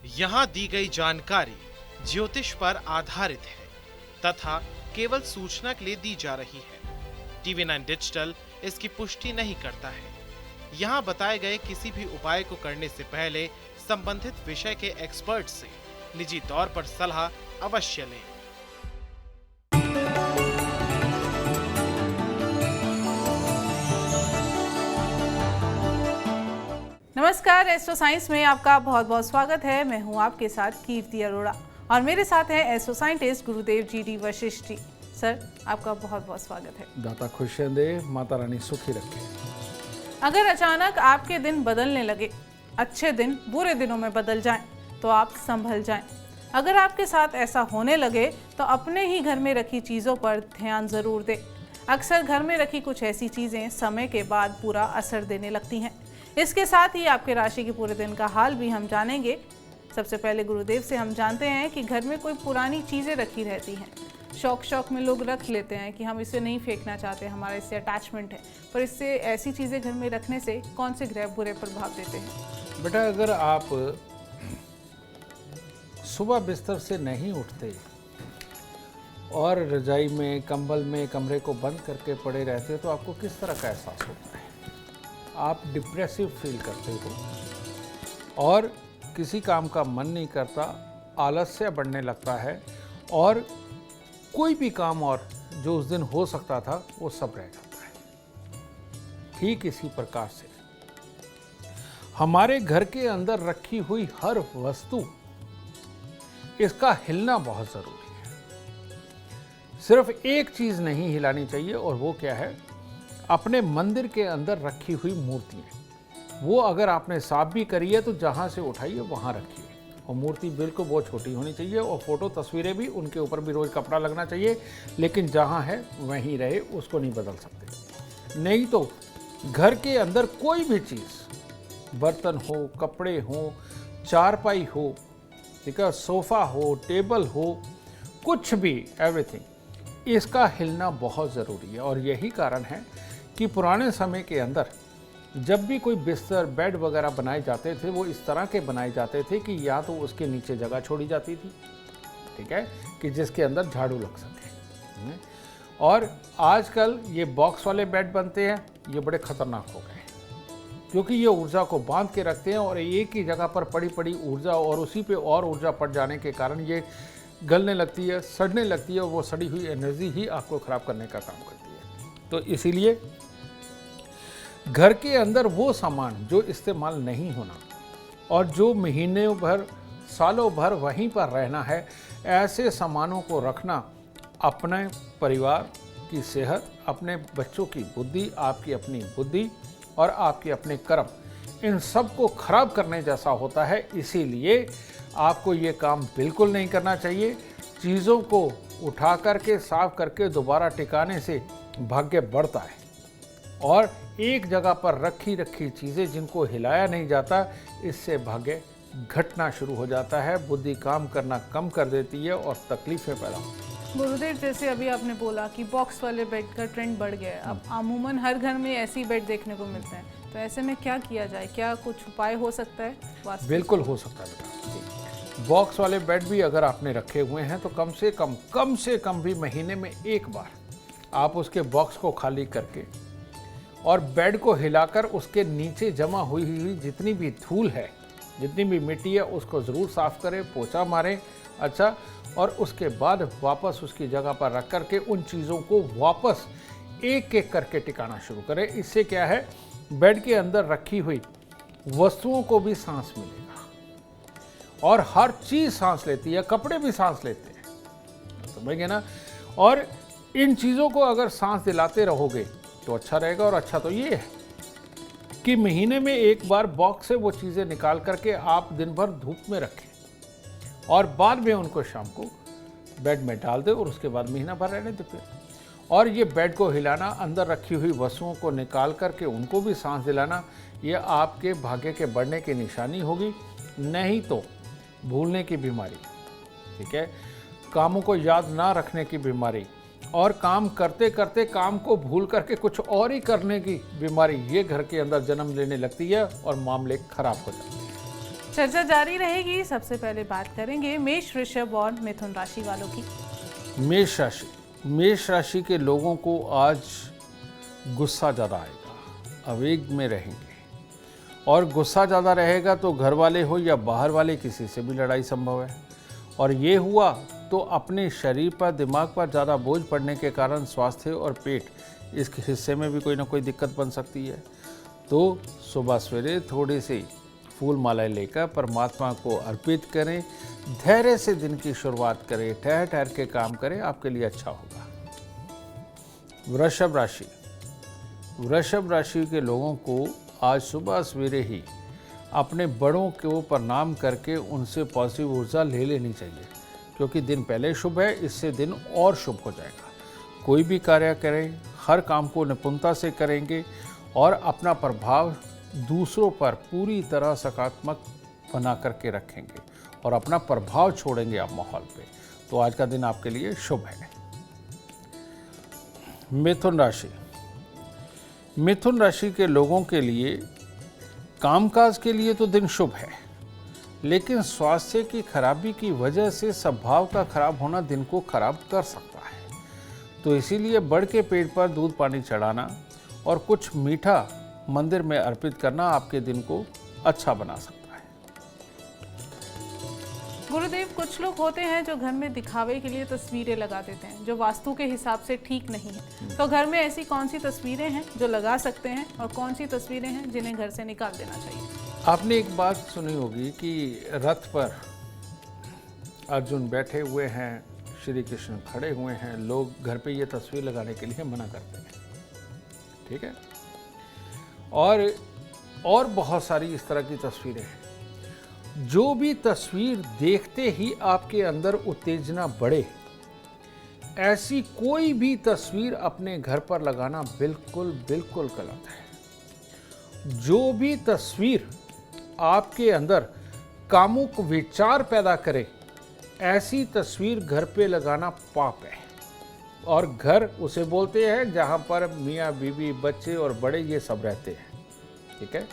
यहाँ दी गई जानकारी ज्योतिष पर आधारित है तथा केवल सूचना के लिए दी जा रही है। TV9 डिजिटल इसकी पुष्टि नहीं करता है। यहाँ बताए गए किसी भी उपाय को करने से पहले संबंधित विषय के एक्सपर्ट से निजी तौर पर सलाह अवश्य लें। नमस्कार, एस्ट्रो साइंस में आपका बहुत बहुत स्वागत है। मैं हूं आपके साथ कीर्ति अरोड़ा और मेरे साथ हैं एस्ट्रो साइंटिस्ट गुरुदेव जी वशिष्ठ जी। सर, आपका बहुत बहुत स्वागत है। दाता खुशियां दे, माता रानी सुखी रखे। अगर अचानक आपके दिन बदलने लगे, अच्छे दिन बुरे दिनों में बदल जाएं, तो आप संभल जाएं। अगर आपके साथ ऐसा होने लगे तो अपने ही घर में रखी चीज़ों पर ध्यान ज़रूर दें। अक्सर घर में रखी कुछ ऐसी चीज़ें समय के बाद पूरा असर देने लगती हैं। इसके साथ ही आपके राशि के पूरे दिन का हाल भी हम जानेंगे। सबसे पहले गुरुदेव से हम जानते हैं कि घर में कोई पुरानी चीज़ें रखी रहती हैं। शौक में लोग रख लेते हैं कि हम इसे नहीं फेंकना चाहते, हमारा इससे अटैचमेंट है, पर इससे ऐसी चीज़ें घर में रखने से कौन से ग्रह बुरे प्रभाव देते हैं? बेटा, अगर आप सुबह बिस्तर से नहीं उठते और रजाई में, कंबल में, कमरे को बंद करके पड़े रहते तो आपको किस तरह का एहसास होता है? आप डिप्रेसिव फील करते हो और किसी काम का मन नहीं करता, आलस्य बढ़ने लगता है और कोई भी काम और जो उस दिन हो सकता था वो सब रह जाता है। ठीक इसी प्रकार से हमारे घर के अंदर रखी हुई हर वस्तु, इसका हिलना बहुत ज़रूरी है। सिर्फ एक चीज़ नहीं हिलानी चाहिए और वो क्या है? अपने मंदिर के अंदर रखी हुई मूर्तियाँ। वो अगर आपने साफ भी करी है तो जहाँ से उठाइए वहाँ रखिए, और मूर्ति बिल्कुल बहुत छोटी होनी चाहिए और फोटो तस्वीरें भी, उनके ऊपर भी रोज़ कपड़ा लगना चाहिए, लेकिन जहाँ है वहीं रहे, उसको नहीं बदल सकते। नहीं तो घर के अंदर कोई भी चीज़, बर्तन हो, कपड़े हो, चारपाई हो, ठीक है, सोफ़ा हो, टेबल हो, कुछ भी, एवरीथिंग, इसका हिलना बहुत ज़रूरी है। और यही कारण है कि पुराने समय के अंदर जब भी कोई बिस्तर, बेड वगैरह बनाए जाते थे, वो इस तरह के बनाए जाते थे कि या तो उसके नीचे जगह छोड़ी जाती थी, ठीक है, कि जिसके अंदर झाड़ू लग सके। और आजकल ये बॉक्स वाले बेड बनते हैं, ये बड़े खतरनाक हो गए क्योंकि ये ऊर्जा को बांध के रखते हैं और एक ही जगह पर पड़ी पड़ी ऊर्जा और उसी पे और ऊर्जा पड़ जाने के कारण ये गलने लगती है, सड़ने लगती है और वो सड़ी हुई एनर्जी ही आपको ख़राब करने का काम करती है। तो इसीलिए घर के अंदर वो सामान जो इस्तेमाल नहीं होना और जो महीनों भर, सालों भर वहीं पर रहना है, ऐसे सामानों को रखना अपने परिवार की सेहत, अपने बच्चों की बुद्धि, आपकी अपनी बुद्धि और आपके अपने कर्म, इन सब को खराब करने जैसा होता है। इसीलिए आपको ये काम बिल्कुल नहीं करना चाहिए। चीज़ों को उठा करके, साफ करके दोबारा टिकाने से भाग्य बढ़ता है और एक जगह पर रखी चीज़ें जिनको हिलाया नहीं जाता, इससे भाग्य घटना शुरू हो जाता है, बुद्धि काम करना कम कर देती है और तकलीफें पैदा होती हैं। गुरुदेव, जैसे अभी आपने बोला कि बॉक्स वाले बेड का ट्रेंड बढ़ गया है, अब अमूमन हर घर में ऐसी बेड देखने को मिलते हैं, तो ऐसे में क्या किया जाए? क्या कुछ उपाय हो सकता है? बिल्कुल हो सकता है बेटा। बॉक्स वाले बेड भी अगर आपने रखे हुए हैं तो कम से कम भी महीने में एक बार आप उसके बॉक्स को खाली करके और बेड को हिलाकर उसके नीचे जमा हुई जितनी भी धूल है, जितनी भी मिट्टी है, उसको ज़रूर साफ़ करें, पोछा मारें, अच्छा, और उसके बाद वापस उसकी जगह पर रख करके उन चीज़ों को वापस एक एक करके टिकाना शुरू करें। इससे क्या है, बेड के अंदर रखी हुई वस्तुओं को भी सांस मिलेगा और हर चीज़ सांस लेती है, कपड़े भी सांस लेते हैं, समझ गए ना? और इन चीज़ों को अगर सांस दिलाते रहोगे तो अच्छा रहेगा। और अच्छा तो ये है कि महीने में एक बार बॉक्स से वो चीज़ें निकाल करके आप दिन भर धूप में रखें और बाद में उनको शाम को बेड में डाल दें और उसके बाद महीना भर रहने दें फिर। और ये बेड को हिलाना, अंदर रखी हुई वस्तुओं को निकाल करके उनको भी सांस दिलाना, ये आपके भाग्य के बढ़ने की निशानी होगी। नहीं तो भूलने की बीमारी, ठीक है, कामों को याद ना रखने की बीमारी और काम करते करते काम को भूल करके कुछ और ही करने की बीमारी, ये घर के अंदर जन्म लेने लगती है और मामले खराब हो जाते हैं। चर्चा जारी रहेगी। सबसे पहले बात करेंगे मेष, वृषभ और मिथुन राशि वालों की। मेष राशि के लोगों को आज गुस्सा ज़्यादा आएगा, आवेग में रहेंगे, और गुस्सा ज़्यादा रहेगा तो घर वाले हो या बाहर वाले किसी से भी लड़ाई संभव है। और ये हुआ तो अपने शरीर पर, दिमाग पर ज़्यादा बोझ पड़ने के कारण स्वास्थ्य और पेट इस हिस्से में भी कोई ना कोई दिक्कत बन सकती है। तो सुबह सवेरे थोड़ी सी फूल मालाएं लेकर परमात्मा को अर्पित करें, धैर्य से दिन की शुरुआत करें, ठहर ठहर के काम करें, आपके लिए अच्छा होगा। वृषभ राशि के लोगों को आज सुबह सवेरे ही अपने बड़ों को प्रणाम करके उनसे पॉजिटिव ऊर्जा ले लेनी चाहिए, क्योंकि दिन पहले शुभ है, इससे दिन और शुभ हो जाएगा। कोई भी कार्य करें, हर काम को निपुणता से करेंगे और अपना प्रभाव दूसरों पर पूरी तरह सकारात्मक बना करके रखेंगे और अपना प्रभाव छोड़ेंगे आप माहौल पे। तो आज का दिन आपके लिए शुभ है। मिथुन राशि के लोगों के लिए कामकाज के लिए तो दिन शुभ है, लेकिन स्वास्थ्य की खराबी की वजह से स्वभाव का खराब होना दिन को खराब कर सकता है। तो इसीलिए बढ़ के पेट पर दूध पानी चढ़ाना और कुछ मीठा मंदिर में अर्पित करना आपके दिन को अच्छा बना सकता है। गुरुदेव, कुछ लोग होते हैं जो घर में दिखावे के लिए तस्वीरें लगा देते हैं, जो वास्तु के हिसाब से ठीक नहीं है। तो घर में ऐसी कौन सी तस्वीरें हैं जो लगा सकते हैं और कौन सी तस्वीरें हैं जिन्हें घर से निकाल देना चाहिए? आपने एक बात सुनी होगी कि रथ पर अर्जुन बैठे हुए हैं, श्री कृष्ण खड़े हुए हैं, लोग घर पे ये तस्वीर लगाने के लिए मना करते हैं, ठीक है। और बहुत सारी इस तरह की तस्वीरें हैं। जो भी तस्वीर देखते ही आपके अंदर उत्तेजना बढ़े, ऐसी कोई भी तस्वीर अपने घर पर लगाना बिल्कुल गलत है। जो भी तस्वीर आपके अंदर कामुक विचार पैदा करे, ऐसी तस्वीर घर पे लगाना पाप है। और घर उसे बोलते हैं जहाँ पर मियाँ बीवी बच्चे और बड़े ये सब रहते हैं, ठीक है।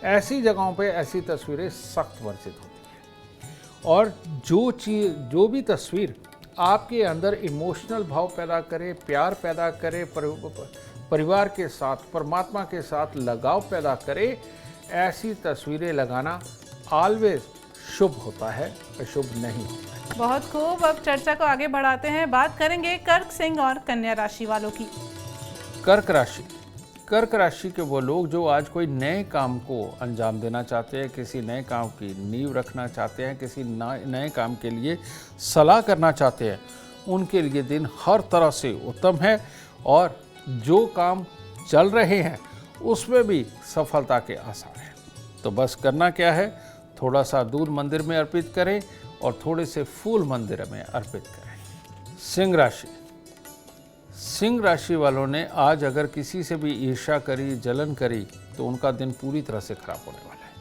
ऐसी जगहों पे ऐसी तस्वीरें सख्त वर्जित होती हैं। और जो भी तस्वीर आपके अंदर इमोशनल भाव पैदा करे, प्यार पैदा करे, परिवार के साथ, परमात्मा के साथ लगाव पैदा करे, ऐसी तस्वीरें लगाना ऑलवेज शुभ होता है, अशुभ नहीं होता है। बहुत खूब। अब चर्चा को आगे बढ़ाते हैं, बात करेंगे कर्क, सिंह और कन्या राशि वालों की। कर्क राशि के वो लोग जो आज कोई नए काम को अंजाम देना चाहते हैं, किसी नए काम की नींव रखना चाहते हैं, किसी नए काम के लिए सलाह करना चाहते हैं, उनके लिए दिन हर तरह से उत्तम है। और जो काम चल रहे हैं उसमें भी सफलता के आसार हैं। तो बस करना क्या है, थोड़ा सा दूध मंदिर में अर्पित करें और थोड़े से फूल मंदिर में अर्पित करें। सिंह राशि वालों ने आज अगर किसी से भी ईर्ष्या करी, जलन करी, तो उनका दिन पूरी तरह से खराब होने वाला है।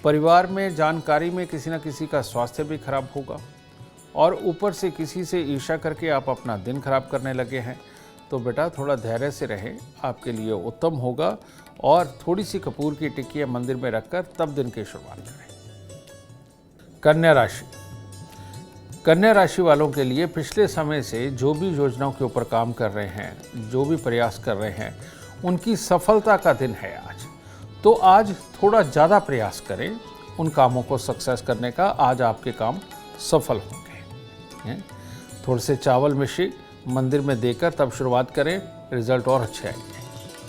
परिवार में, जानकारी में किसी न किसी का स्वास्थ्य भी खराब होगा और ऊपर से किसी से ईर्ष्या करके आप अपना दिन खराब करने लगे हैं। तो बेटा थोड़ा धैर्य से रहें, आपके लिए उत्तम होगा। और थोड़ी सी कपूर की टिक्कियाँ मंदिर में रखकर तब दिन की शुरुआत करें। कन्या राशि वालों के लिए पिछले समय से जो भी योजनाओं के ऊपर काम कर रहे हैं, जो भी प्रयास कर रहे हैं, उनकी सफलता का दिन है आज। तो आज थोड़ा ज़्यादा प्रयास करें उन कामों को सक्सेस करने का, आज आपके काम सफल होंगे। थोड़े से चावल मिश्री मंदिर में देकर तब शुरुआत करें, रिजल्ट और अच्छे आएंगे।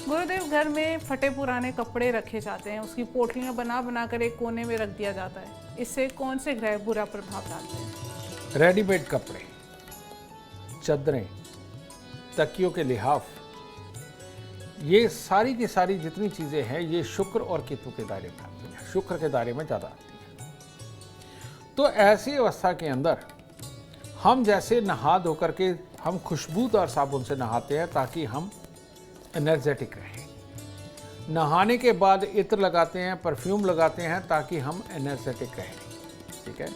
गुरुदेव, घर में फटे पुराने कपड़े रखे जाते हैं, उसकी पोटलियां बना कर एक कोने में रख दिया जाता है, इससे कौन से ग्रह बुरा प्रभाव डालते हैं? रेडीमेड कपड़े, चादरें, तकियों के लिहाफ, ये सारी की सारी जितनी चीज़ें हैं, ये शुक्र और केतु के दायरे में आती हैं, शुक्र के दायरे में ज़्यादा आती हैं। तो ऐसी अवस्था के अंदर हम जैसे नहा धो करके हम खुशबूदार साबुन से नहाते हैं ताकि हम एनर्जेटिक रहें। नहाने के बाद इत्र लगाते हैं, परफ्यूम लगाते हैं ताकि हम एनर्जेटिक रहें, ठीक है।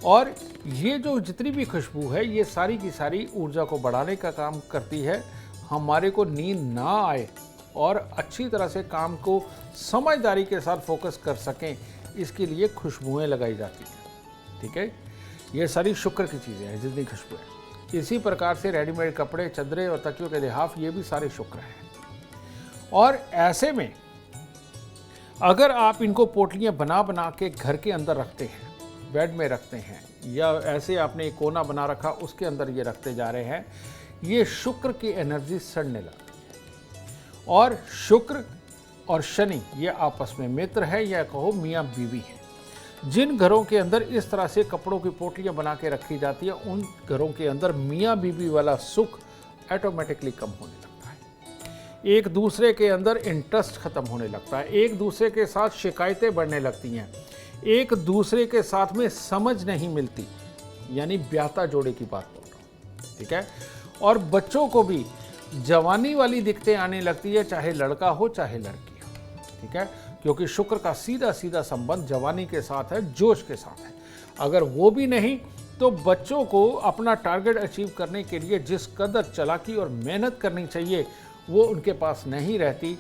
और ये जो जितनी भी खुशबू है, ये सारी की सारी ऊर्जा को बढ़ाने का काम करती है, हमारे को नींद ना आए और अच्छी तरह से काम को समझदारी के साथ फोकस कर सकें, इसके लिए खुशबुएं लगाई जाती हैं। ठीक है, ये सारी शुक्र की चीज़ें हैं जितनी खुशबू है। इसी प्रकार से रेडीमेड कपड़े, चादरें और तकियों के लिहाफ, ये भी सारे शुक्र हैं। और ऐसे में अगर आप इनको पोटलियां बना बना के घर के अंदर रखते हैं, बेड में रखते हैं, या ऐसे आपने एक कोना बना रखा उसके अंदर ये रखते जा रहे हैं, ये शुक्र की एनर्जी सड़ने लगती है। और शुक्र और शनि ये आपस में मित्र है, या कहो मियाँ बीवी है। जिन घरों के अंदर इस तरह से कपड़ों की पोटलियां बना के रखी जाती है, उन घरों के अंदर मियाँ बीवी वाला सुख ऑटोमेटिकली कम होने लगता है। एक दूसरे के अंदर इंटरेस्ट खत्म होने लगता है, एक दूसरे के साथ शिकायतें बढ़ने लगती हैं, एक दूसरे के साथ में समझ नहीं मिलती, यानी ब्याहता जोड़े की बात बोल रहा हूँ। ठीक है, और बच्चों को भी जवानी वाली दिक्कतें आने लगती है, चाहे लड़का हो चाहे लड़की हो। ठीक है, क्योंकि शुक्र का सीधा सीधा संबंध जवानी के साथ है, जोश के साथ है। अगर वो भी नहीं तो बच्चों को अपना टारगेट अचीव करने के लिए जिस कदर चालाकी और मेहनत करनी चाहिए वो उनके पास नहीं रहती।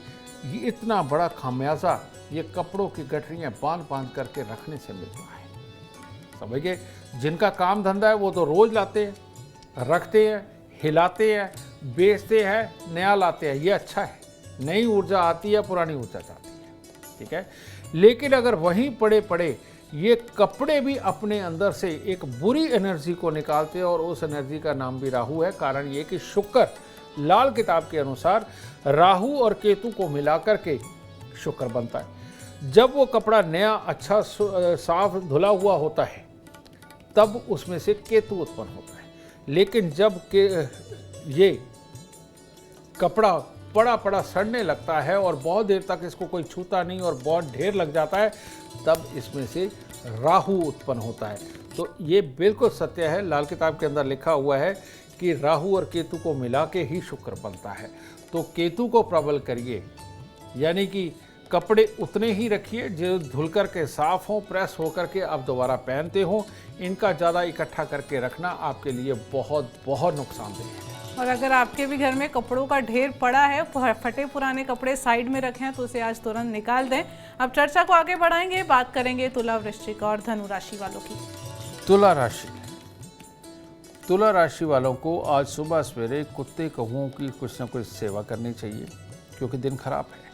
ये इतना बड़ा खामियाजा ये कपड़ों की गठरियाँ बांध बांध करके रखने से मिलता है। समझ गए? जिनका काम धंधा है वो तो रोज लाते हैं, रखते हैं, हिलाते हैं, बेचते हैं, नया लाते हैं, ये अच्छा है। नई ऊर्जा आती है, पुरानी ऊर्जा जाती है। ठीक है, लेकिन अगर वहीं पड़े पड़े ये कपड़े भी अपने अंदर से एक बुरी एनर्जी को निकालते हैं, और उस एनर्जी का नाम भी राहु है। कारण ये कि शुक्र लाल किताब के अनुसार राहु और केतु को मिलाकर के शुक्र बनता है। जब वो कपड़ा नया अच्छा साफ धुला हुआ होता है तब उसमें से केतु उत्पन्न होता है। लेकिन जब ये कपड़ा पड़ा पड़ा सड़ने लगता है और बहुत देर तक इसको कोई छूता नहीं और बहुत ढेर लग जाता है, तब इसमें से राहु उत्पन्न होता है। तो ये बिल्कुल सत्य है, लाल किताब के अंदर लिखा हुआ है कि राहु और केतु को मिला के ही शुक्र बनता है। तो केतु को प्रबल करिए, यानी कि कपड़े उतने ही रखिए जो धुल कर के साफ हों, प्रेस होकर के आप दोबारा पहनते हों। इनका ज़्यादा इकट्ठा करके रखना आपके लिए बहुत बहुत नुकसानदेह है। और अगर आपके भी घर में कपड़ों का ढेर पड़ा है, फटे पुराने कपड़े साइड में रखे हैं, तो उसे आज तुरंत निकाल दें। अब चर्चा को आगे बढ़ाएंगे, बात करेंगे तुला, वृश्चिक और धनु राशि वालों की। तुला राशि वालों को आज सुबह सवेरे कुत्ते कौओं की कुछ न कुछ सेवा करनी चाहिए, क्योंकि दिन खराब है।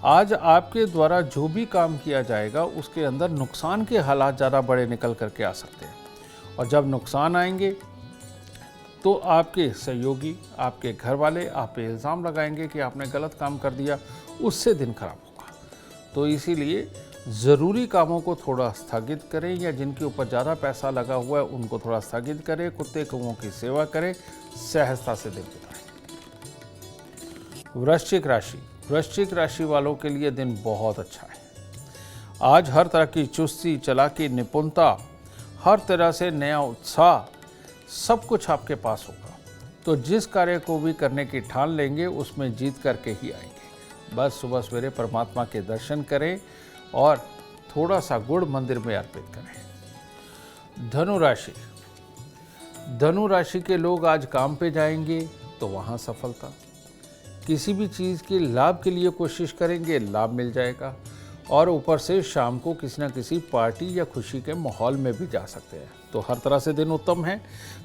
आज आपके द्वारा जो भी काम किया जाएगा उसके अंदर नुकसान के हालात ज़्यादा बड़े निकल करके आ सकते हैं, और जब नुकसान आएंगे तो आपके सहयोगी, आपके घर वाले आप पे इल्ज़ाम लगाएंगे कि आपने गलत काम कर दिया, उससे दिन खराब होगा। तो इसीलिए ज़रूरी कामों को थोड़ा स्थगित करें, या जिनके ऊपर ज़्यादा पैसा लगा हुआ है उनको थोड़ा स्थगित करें, कुत्ते कौओं की सेवा करें, सहजता से दिन बिताएं। वृश्चिक राशि वालों के लिए दिन बहुत अच्छा है। आज हर तरह की चुस्ती, चालाकी, निपुणता, हर तरह से नया उत्साह, सब कुछ आपके पास होगा। तो जिस कार्य को भी करने की ठान लेंगे उसमें जीत करके ही आएंगे। बस सुबह सवेरे परमात्मा के दर्शन करें और थोड़ा सा गुड़ मंदिर में अर्पित करें। धनु राशि के लोग आज काम पे जाएंगे तो वहाँ सफलता, किसी भी चीज़ के लाभ के लिए कोशिश करेंगे, लाभ मिल जाएगा। और ऊपर से शाम को किसी न किसी पार्टी या खुशी के माहौल में भी जा सकते हैं। तो हर तरह से दिन उत्तम है।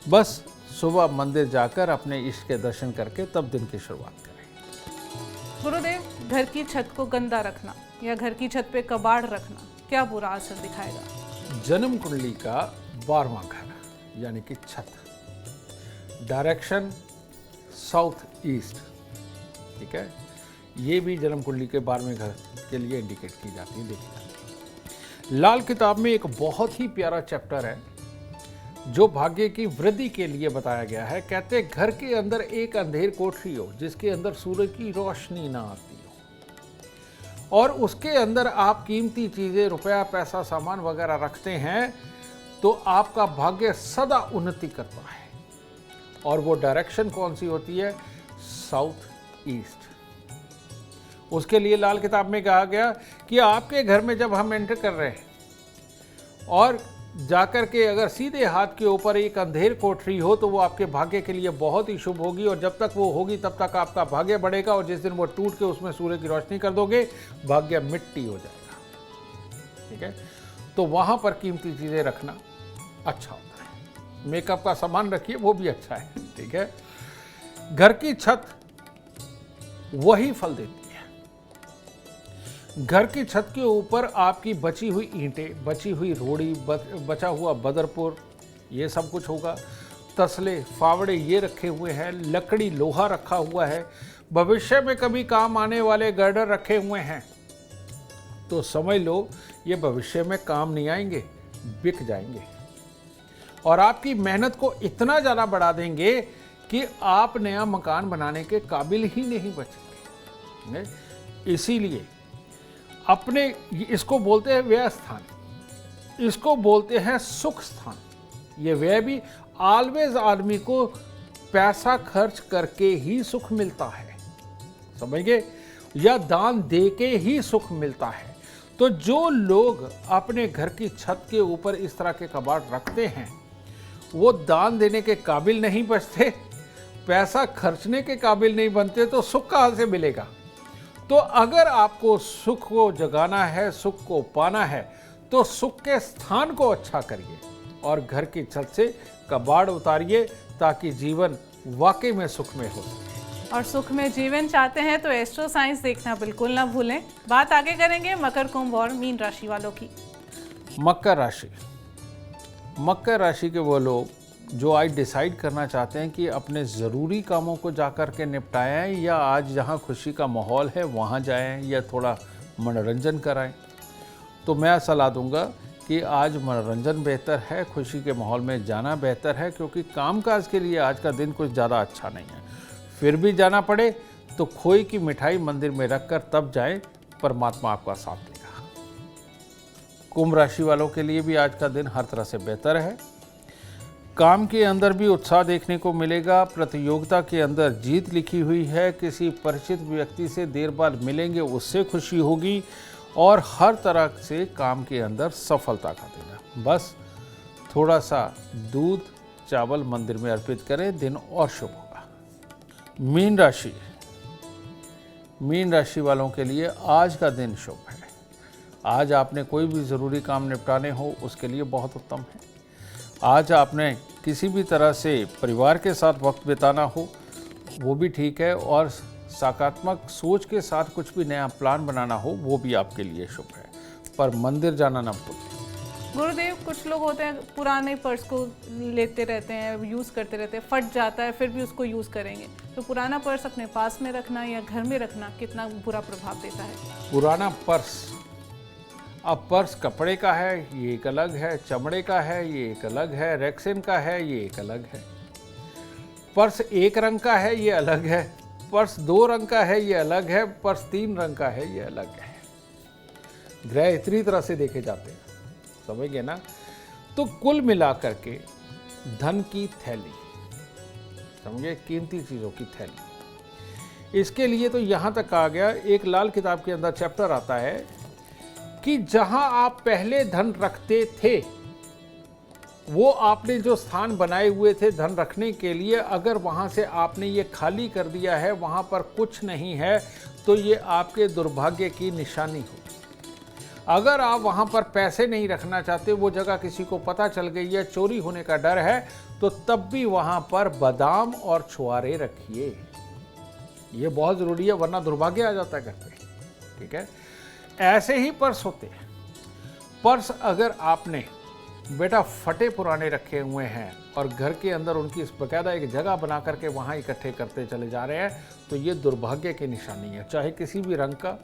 बस सुबह मंदिर जाकर अपने इष्ट के दर्शन करके तब दिन की शुरुआत करें। गुरुदेव, घर की छत को गंदा रखना या घर की छत पे कबाड़ रखना क्या बुरा असर दिखाएगा? जन्म कुंडली का 12वां घर यानी कि छत, डायरेक्शन साउथ ईस्ट। ठीक है, ये भी जन्म कुंडली के 12वें घर के लिए इंडिकेट की जाती है, देखी जाती है। लाल किताब में एक बहुत ही प्यारा चैप्टर है जो भाग्य की वृद्धि के लिए बताया गया है। कहते हैं घर के अंदर एक अंधेर कोठरी हो जिसके अंदर सूरज की रोशनी ना आती हो, और उसके अंदर आप कीमती चीजें, रुपया, पैसा, सामान वगैरह रखते हैं, तो आपका भाग्य सदा उन्नति करता है। और वो डायरेक्शन कौन सी होती है? South east. उसके लिए लाल किताब में कहा गया कि आपके घर में जब हम एंटर कर रहे हैं और जाकर के अगर सीधे हाथ के ऊपर एक अंधेर कोठरी हो तो वो आपके भाग्य के लिए बहुत ही शुभ होगी, और जब तक वो होगी तब तक आपका भाग्य बढ़ेगा। और जिस दिन वो टूट के उसमें सूर्य की रोशनी कर दोगे, भाग्य मिट्टी हो जाएगा। ठीक है, तो वहाँ पर कीमती चीज़ें रखना अच्छा होता है। मेकअप का सामान रखिए, वो भी अच्छा है, ठीक है। घर की छत वही फल देती है। घर की छत के ऊपर आपकी बची हुई ईंटें, बची हुई रोड़ी, बचा हुआ बदरपुर, ये सब कुछ होगा। तसले, फावड़े ये रखे हुए हैं, लकड़ी, लोहा रखा हुआ है, भविष्य में कभी काम आने वाले गर्डर रखे हुए हैं, तो समझ लो ये भविष्य में काम नहीं आएंगे, बिक जाएंगे और आपकी मेहनत को इतना ज़्यादा बढ़ा देंगे कि आप नया मकान बनाने के काबिल ही नहीं बचेंगे। इसीलिए अपने, इसको बोलते हैं व्यय स्थान, इसको बोलते हैं सुख स्थान। ये व्यय भी ऑलवेज आदमी को पैसा खर्च करके ही सुख मिलता है, समझ गए, या दान दे के ही सुख मिलता है। तो जो लोग अपने घर की छत के ऊपर इस तरह के कबाड़ रखते हैं, वो दान देने के काबिल नहीं बचते, पैसा खर्चने के काबिल नहीं बनते, तो सुख कहाँ से मिलेगा। तो अगर आपको सुख को जगाना है, सुख को पाना है, तो सुख के स्थान को अच्छा करिए और घर की छत से कबाड़ उतारिए, ताकि जीवन वाकई में सुख में हो सके। और सुख में जीवन चाहते हैं तो एस्ट्रो साइंस देखना बिल्कुल ना भूलें। बात आगे करेंगे मकर, कुंभ और मीन राशि वालों की। मकर राशि, मकर राशि के वो लोग जो आज डिसाइड करना चाहते हैं कि अपने ज़रूरी कामों को जाकर के निपटाएं, या आज जहां खुशी का माहौल है वहां जाएं, या थोड़ा मनोरंजन कराएं, तो मैं सलाह दूंगा कि आज मनोरंजन बेहतर है, खुशी के माहौल में जाना बेहतर है, क्योंकि कामकाज के लिए आज का दिन कुछ ज़्यादा अच्छा नहीं है। फिर भी जाना पड़े तो खोए की मिठाई मंदिर में रखकर तब जाएं, परमात्मा आपका साथ देगा। कुंभ राशि वालों के लिए भी आज का दिन हर तरह से बेहतर है। काम के अंदर भी उत्साह देखने को मिलेगा, प्रतियोगिता के अंदर जीत लिखी हुई है, किसी परिचित व्यक्ति से देर बाद मिलेंगे, उससे खुशी होगी, और हर तरह से काम के अंदर सफलता का दिन है। बस थोड़ा सा दूध चावल मंदिर में अर्पित करें, दिन और शुभ होगा। मीन राशि, मीन राशि वालों के लिए आज का दिन शुभ है। आज आपने कोई भी ज़रूरी काम निपटाने हो, उसके लिए बहुत उत्तम है। आज आपने किसी भी तरह से परिवार के साथ वक्त बिताना हो, वो भी ठीक है, और सकारात्मक सोच के साथ कुछ भी नया प्लान बनाना हो, वो भी आपके लिए शुभ है। पर मंदिर जाना ना भूलें। गुरुदेव, कुछ लोग होते हैं पुराने पर्स को लेते रहते हैं, यूज़ करते रहते हैं, फट जाता है, फिर भी उसको यूज़ करेंगे, तो पुराना पर्स अपने पास में रखना या घर में रखना कितना बुरा प्रभाव देता है। पुराना पर्स, अब पर्स कपड़े का है ये एक अलग है, चमड़े का है ये एक अलग है, रेक्सिन का है ये एक अलग है, पर्स एक रंग का है ये अलग है, पर्स 2 रंग का है ये अलग है, पर्स 3 रंग का है ये अलग है। ग्रह इतनी तरह से देखे जाते हैं, समझ गए ना। तो कुल मिलाकर के धन की थैली, समझे, कीमती चीज़ों की थैली, इसके लिए तो यहाँ तक आ गया, एक लाल किताब के अंदर चैप्टर आता है कि जहां आप पहले धन रखते थे, वो आपने जो स्थान बनाए हुए थे धन रखने के लिए, अगर वहां से आपने ये खाली कर दिया है, वहां पर कुछ नहीं है, तो ये आपके दुर्भाग्य की निशानी हो। अगर आप वहां पर पैसे नहीं रखना चाहते, वो जगह किसी को पता चल गई है, चोरी होने का डर है, तो तब भी वहां पर बादाम और छुआरे रखिए। ये बहुत ज़रूरी है, वरना दुर्भाग्य आ जाता है घर पे, ठीक है। ऐसे ही पर्स होते हैं। पर्स अगर आपने बेटा फटे पुराने रखे हुए हैं और घर के अंदर उनकी बाकायदा एक जगह बना करके वहाँ इकट्ठे करते चले जा रहे हैं, तो ये दुर्भाग्य की निशानी है। चाहे किसी भी रंग का,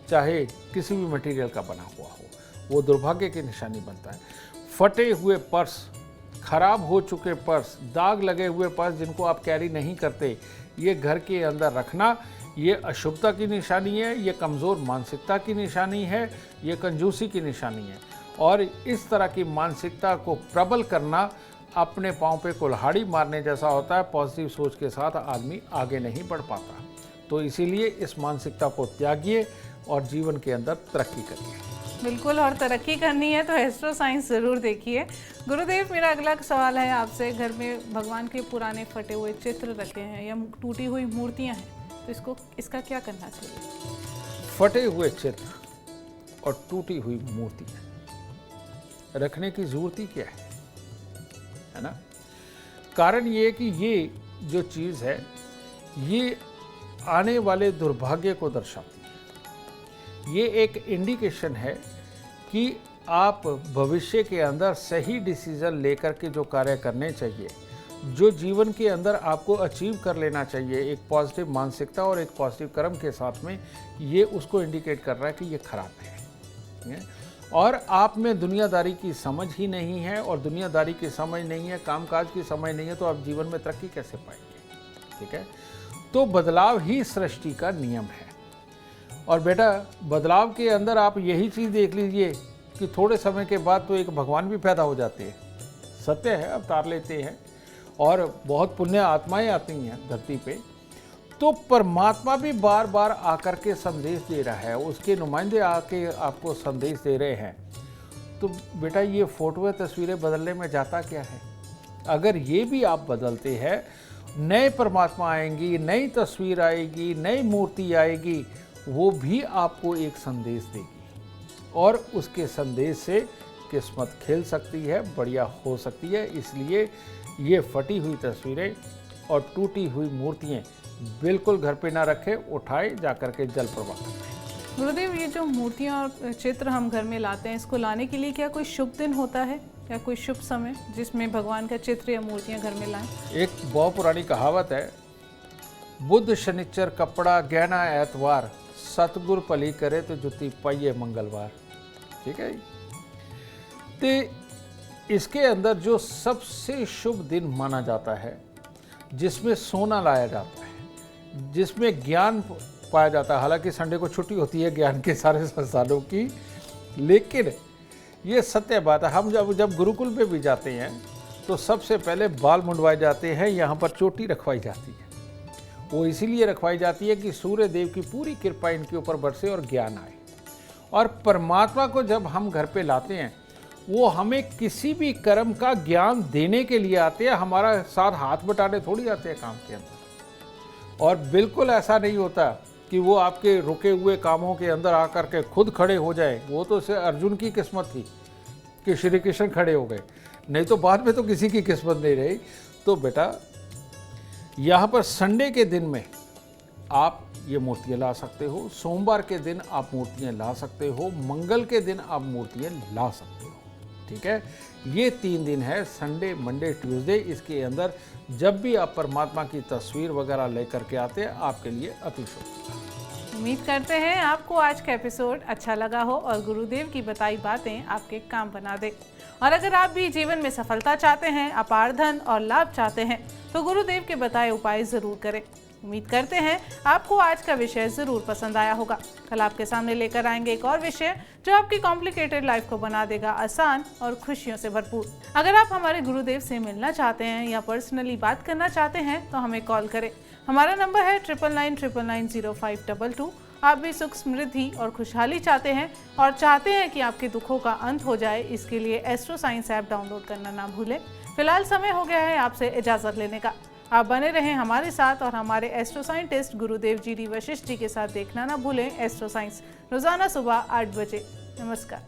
चाहे किसी भी मटेरियल का बना हुआ हो, वो दुर्भाग्य की निशानी बनता है। फटे हुए पर्स, खराब हो चुके पर्स, दाग लगे हुए पर्स जिनको आप कैरी नहीं करते, ये घर के अंदर रखना, ये अशुभता की निशानी है, ये कमज़ोर मानसिकता की निशानी है, ये कंजूसी की निशानी है। और इस तरह की मानसिकता को प्रबल करना अपने पाँव पे कुल्हाड़ी मारने जैसा होता है। पॉजिटिव सोच के साथ आदमी आगे नहीं बढ़ पाता। तो इसीलिए इस मानसिकता को त्यागिए और जीवन के अंदर तरक्की करिए। बिल्कुल, और तरक्की करनी है तो एस्ट्रो साइंस ज़रूर देखिए। गुरुदेव, मेरा अगला सवाल है आपसे, घर में भगवान के पुराने फटे हुए चित्र रखे हैं या टूटी हुई मूर्तियाँ हैं, तो इसका क्या करना चाहिए? फटे हुए चित्र और टूटी हुई मूर्तियाँ, रखने की ज़रूरत ही क्या है ना। कारण ये है कि ये जो चीज़ है ये आने वाले दुर्भाग्य को दर्शाती है। ये एक इंडिकेशन है कि आप भविष्य के अंदर सही डिसीजन लेकर के जो कार्य करने चाहिए, जो जीवन के अंदर आपको अचीव कर लेना चाहिए एक पॉजिटिव मानसिकता और एक पॉजिटिव कर्म के साथ में, ये उसको इंडिकेट कर रहा है कि ये खराब है। और आप में दुनियादारी की समझ ही नहीं है, और दुनियादारी की समझ नहीं है, कामकाज की समझ नहीं है, तो आप जीवन में तरक्की कैसे पाएंगे। ठीक है, तो बदलाव ही सृष्टि का नियम है। और बेटा बदलाव के अंदर आप यही चीज़ देख लीजिए कि थोड़े समय के बाद तो एक भगवान भी पैदा हो जाते हैं। सत्य है, अवतार लेते हैं और बहुत पुण्य आत्माएं आती हैं धरती पे। तो परमात्मा भी बार बार आकर के संदेश दे रहा है, उसके नुमाइंदे आके आपको संदेश दे रहे हैं। तो बेटा ये फोटोएं तस्वीरें बदलने में जाता क्या है। अगर ये भी आप बदलते हैं, नए परमात्मा आएंगी, नई तस्वीर आएगी, नई मूर्ति आएगी, वो भी आपको एक संदेश देगी और उसके संदेश से किस्मत खिल सकती है, बढ़िया हो सकती है। इसलिए ये फटी हुई तस्वीरें और टूटी हुई मूर्तियाँ बिल्कुल घर पे ना रखें, उठाए जाकर के जल प्रवाह करें। गुरुदेव, ये जो मूर्तियाँ और चित्र हम घर में लाते हैं, इसको लाने के लिए क्या कोई शुभ दिन होता है या कोई शुभ समय जिसमें भगवान का चित्र या मूर्तियाँ घर में लाएं? एक बहुत पुरानी कहावत है, बुध शनिचर कपड़ा गहना एतवार, सतगुर पली करे तो जुती पाइये मंगलवार। ठीक है, तो इसके अंदर जो सबसे शुभ दिन माना जाता है, जिसमें सोना लाया जाता है, जिसमें ज्ञान पाया जाता है। हालांकि संडे को छुट्टी होती है ज्ञान के सारे संस्थानों की, लेकिन ये सत्य बात है। हम जब गुरुकुल पे भी जाते हैं तो सबसे पहले बाल मुंडवाए जाते हैं, यहाँ पर चोटी रखवाई जाती है। वो इसीलिए रखवाई जाती है कि सूर्य देव की पूरी कृपा इनके ऊपर बरसे और ज्ञान आए। और परमात्मा को जब हम घर पे लाते हैं, वो हमें किसी भी कर्म का ज्ञान देने के लिए आते हैं, हमारा साथ हाथ बटाने थोड़ी आते हैं काम के अंदर। और बिल्कुल ऐसा नहीं होता कि वो आपके रुके हुए कामों के अंदर आकर के खुद खड़े हो जाए। वो तो सिर्फ अर्जुन की किस्मत थी कि श्री कृष्ण खड़े हो गए, नहीं तो बाद में तो किसी की किस्मत नहीं रही। तो बेटा यहाँ पर संडे के दिन में आप ये मूर्तियाँ ला सकते हो, सोमवार के दिन आप मूर्तियाँ ला सकते हो, मंगल के दिन आप मूर्तियाँ ला सकते हो। ठीक है, ये 3 दिन है, संडे मंडे ट्यूसडे। इसके अंदर जब भी आप परमात्मा की तस्वीर वगैरह लेकर के आते हैं, आपके लिए अति शुभ। उम्मीद करते हैं आपको आज का एपिसोड अच्छा लगा हो और गुरुदेव की बताई बातें आपके काम बना दे। और अगर आप भी जीवन में सफलता चाहते हैं, अपार धन और लाभ चाहते हैं, तो गुरुदेव के बताए उपाय जरूर करें। उम्मीद करते हैं आपको आज का विषय जरूर पसंद आया होगा। कल आपके सामने लेकर आएंगे एक और विषय जो आपकी कॉम्प्लिकेटेड लाइफ को बना देगा आसान और खुशियों से भरपूर। अगर आप हमारे गुरुदेव से मिलना चाहते हैं या पर्सनली बात करना चाहते हैं तो हमें कॉल करें। हमारा नंबर है 9999905222। आप भी सुख समृद्धि और खुशहाली चाहते हैं और चाहते हैं कि आपके दुखों का अंत हो जाए, इसके लिए एस्ट्रो साइंस ऐप डाउनलोड करना ना भूलें। फिलहाल समय हो गया है आपसे इजाज़त लेने का। आप बने रहें हमारे साथ और हमारे एस्ट्रो साइंटिस्ट गुरुदेव जी डी वशिष्ठ जी के साथ देखना ना भूलें एस्ट्रो साइंस, रोजाना सुबह 8 बजे। नमस्कार।